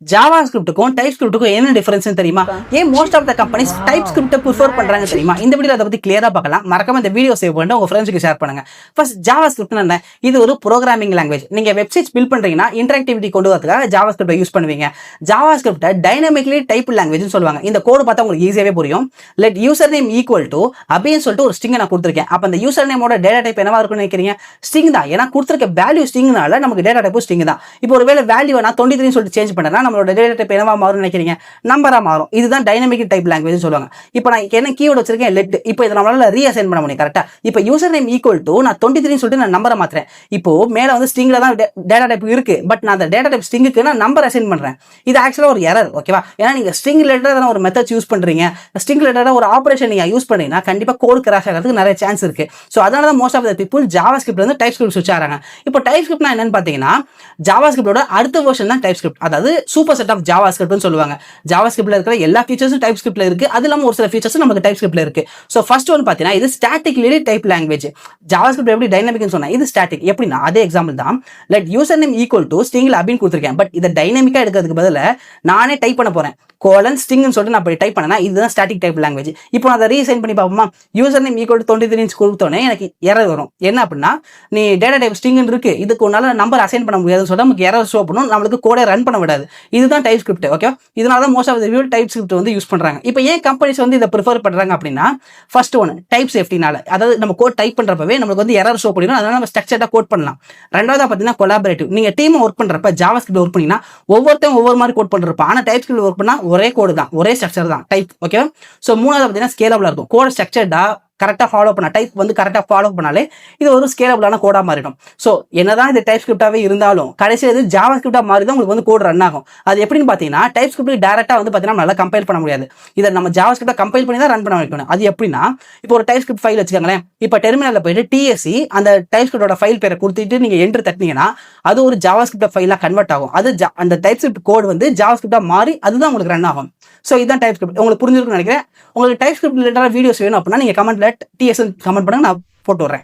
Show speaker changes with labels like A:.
A: Java ஸ்கிரிப்ட்டுக்கும் type ஸ்கிரிப்ட்டுக்கும் என்ன difference தெரியுமா? ஏன் most of the companies type ஸ்கிரிப்ட்டை ப்ரிஃபர் பண்றாங்க தெரியுமா? இந்த வீடியோ அதை பத்தி கிளியரா பார்க்கலாம். மறக்காம இந்த வீடியோ சேவ் பண்ணிட்டு உங்க ஃப்ரெண்ட்ஸ்க்கு ஷேர் பண்ணுங்க. ஃபர்ஸ்ட் ஜாவா ஸ்கிரிப்ட்னா என்ன? இது ஒரு ப்ரோகிராமிங் லாங்குவேஜ். நீங்க வெப்சைட்ஸ் பில்ட் பண்றீங்கன்னா இன்டராக்டிவிட்டி கொண்டு வரதுக்காக ஜாவா ஸ்கிரிப்ட்டை யூஸ் பண்ணுவீங்க. ஜாவா ஸ்கிரிப்ட்டை டைனமிக்லி டைப் லாங்குவேஜ்னு சொல்லுவாங்க. இந்த கோட் பார்த்தா உங்களுக்கு ஈஸியாவே புரியும். Let user name equal to அப்படின்னு சொல்லிட்டு ஒரு ஸ்ட்ரிங் நான் கொடுத்துருக்கேன். அப்ப அந்த யூசர் நேமோட டேட்டா டைப் என்னவா இருக்கும்னு நினைக்கிறீங்க? ஸ்ட்ரிங் தான். ஏன்னா கொடுத்துருக்க வேல்யூ ஸ்ட்ரிங்னால நமக்கு டேட்டா டைப் ஸ்ட்ரிங் தான். இப்போ ஒருவேளை வேல்யூ நான் 23 சொல்லிட்டு சேஞ்ச் பண்ணேன்னா நம்மளோட டேட்டா டைப் என்னவா மாறும் நினைக்கிறீங்க? நம்பரா மாறும். இதுதான் டைனமிக் டைப் லாங்குவேஜ் சொல்லுவாங்க. இப்போ நான் என்ன கீவேர்ட் வச்சிருக்கேன் லெட். இப்போ இதை நம்மளால ரீஅசைன் பண்ண முடியும். கரெக்டா? இப்போ யூசர் நேம் ஈக்குவல் டு நான் 23 சொல்லிட்டு நான் நம்பரை மாத்துறேன். இப்போ மேல வந்து ஸ்ட்ரிங்ல தான் டேட்டா டைப் இருக்கு. பட் நான் அந்த டேட்டா டைப் ஸ்ட்ரிங்குக்கு நான் நம்பர் அசைன் பண்றேன். இது ஆக்சுவலா ஒரு எரர். ஓகேவா? ஏன்னா நீங்க ஸ்ட்ரிங் ரிலேட்டடான ஒரு மெத்தட்ஸ் யூஸ் பண்றீங்க. ஸ்ட்ரிங் ரிலேட்டடா ஒரு ஆபரேஷன் நீங்க யூஸ் பண்ணீங்கன்னா கண்டிப்பா கோட் கிராஷ் ஆகிறதுக்கு நிறைய சான்ஸ் இருக்கு. ஸோ அதனால தான் most of the people JavaScript வந்து டைப் ஸ்கிரிப்ட் ஸ்விட்ச் ஆகிறாங்க. இப்போ டைப் ஸ்கிரிப்ட்னா என்னன்னு பார்த்தீங்கன்னா ஜாவா ஸ்கிரிப்டோட அடுத்த வெர்ஷன் தான் டைப் ஸ்கிரிப்ட். அதாவது சூப்பர் செட் ஆஃப் ஜாவா ஸ்கிரிப்ட்னு சொல்லுவாங்க. ஜாவா ஸ்கிரிப்ட்ல இருக்கிற எல்லா ஃபீச்சர்ஸும் டைப் ஸ்கிரிப்ட்ல இருக்கு. அது இல்லாம ஒரு சில ஃபீச்சர்ஸ் நமக்கு டைப் ஸ்கிரிப்ட்ல இருக்கு. ஸோ ஃபர்ஸ்ட் ஒன் பார்த்தீங்கன்னா இது statically type language. JavaScript எப்படி டைனமிக்னு சொன்னா இது ஸ்டாட்டிக். எப்படின்னா அதே எக்ஸாம்பிள் தான். Let user name equal to ஸ்ட்ரிங்ல அப்படின்னு கொடுத்துருக்கேன். பட் இதை டைனமிக்கா எடுக்கிறதுக்கு பதிலா நானே டைப் பண்ண போறேன். கோலன் ஸ்ட்ரிங்னு சொல்லிட்டு நான் டைப் பண்ணேன்னா இதுதான் ஸ்டாட்டிக் டைப் லாங்குவேஜ். இப்போ நான் அதை ரீசைன் பண்ணி பார்ப்போமா? யூசர் நேம் ஈக்குவல் டு 23 கொடுத்தோன்னே எனக்கு எரர் வரும். என்ன அப்படின்னா நீ டேட்டா டைப் ஸ்ட்ரிங் இருக்கு, இதுக்கு உன்னால நம்பர் அசைன் பண்ண முடியாதுன்னு சொல்லிட்டு நமக்கு எரர் ஷோ பண்ணும். நம்மளுக்கு கோடை ரன் பண்ண விடாது. இதுதான் டைப் ஸ்கிரிப்ட். ஓகே, இதனால தான் most of the view TypeScript வந்து யூஸ் பண்றாங்க. இப்போ ஏன் கம்பெனிஸ் வந்து இதை ப்ரிஃபர் பண்றாங்க அப்படின்னா ஃபர்ஸ்ட் ஒன் டைப் சேஃப்டினால. அதாவது நம்ம கோட் டைப் பண்றப்பவே நமக்கு வந்து எரர் ஷோ பண்ணிடும். அதனால நம்ம ஸ்ட்ரக்சர்டா கோட் பண்ணலாம். ரெண்டாவது பார்த்தீங்கன்னா கொலாபரேட்டிவ். நீங்க டீம் ஒர்க் பண்றப்ப ஜாவா ஸ்கிரிப்ட் ஒர்க் பண்ணீங்கன்னா ஒவ்வொருத்தரும் ஒவ்வொரு மாதிரி கோட் பண்றப்ப, ஆனா டைப் ஸ்கிரிப்ட் ஒர்க் பண்ணா ஒரே கோடு தான், ஒரே ஸ்ட்ரக்சர் தான் டைப். ஓகே, சோ மூணாவது பார்த்தீங்கன்னா ஸ்கேலபிளா இருக்கும். கோட் ஸ்ட்ரக்சர்டா கரெக்டாக ஃபாலோ பண்ண டைப் வந்து கரெக்டாக ஃபாலோ பண்ணாலே இது ஒரு ஸ்கேலபிளான கோடாக மாறிடும். ஸோ என்னதான் இது டைப் ஸ்கிரிப்டாகவே இருந்தாலும் கடைசியில் இது ஜாவா ஸ்கிரிப்டாக மாறி தான் உங்களுக்கு வந்து கோட் ரன் ஆகும். அது எப்படின்னு பார்த்தீங்கன்னா டைப் ஸ்கிரிப்ட் டேரக்டாக வந்து பார்த்தீங்கன்னா நல்லா கம்பைல் பண்ண முடியாது. இதை நம்ம ஜாவா ஸ்கிரிப்டாக கம்பைல் பண்ணி தான் ரன் பண்ண வைக்கணும். அது எப்படின்னா இப்போ ஒரு டைப் ஸ்கிரிப்ட் ஃபைல் வச்சுக்கோங்களேன். இப்போ டெர்மினலில் போயிட்டு டிஎஸ்சி அந்த டைப் ஸ்கிரிப்டோட ஃபைல் பேரை கொடுத்துட்டு நீங்கள் என்ட்ரு தட்டினீங்கன்னா அது ஒரு ஜாவா ஸ்கிரிப்ட் ஃபைலாக கன்வெர்ட் ஆகும். அது அந்த டைப் ஸ்கிரிப்ட் கோட் வந்து ஜாவா ஸ்கிரிப்டாக மாறி அதுதான் உங்களுக்கு ரன் ஆகும். ஸோ இதுதான் டைப் ஸ்கிரிப்ட். உங்களுக்கு புரிஞ்சிருக்குன்னு நினைக்கிறேன். உங்களுக்கு டைப் ஸ்கிரிப்ட் ரிலேட்டடாக வீடியோஸ் வேணும் அப்படின்னா நீங்கள் கமெண்ட்ல டிஎஸ் கமெண்ட் பண்ணுங்க, நான் போட்டு விடுறேன்.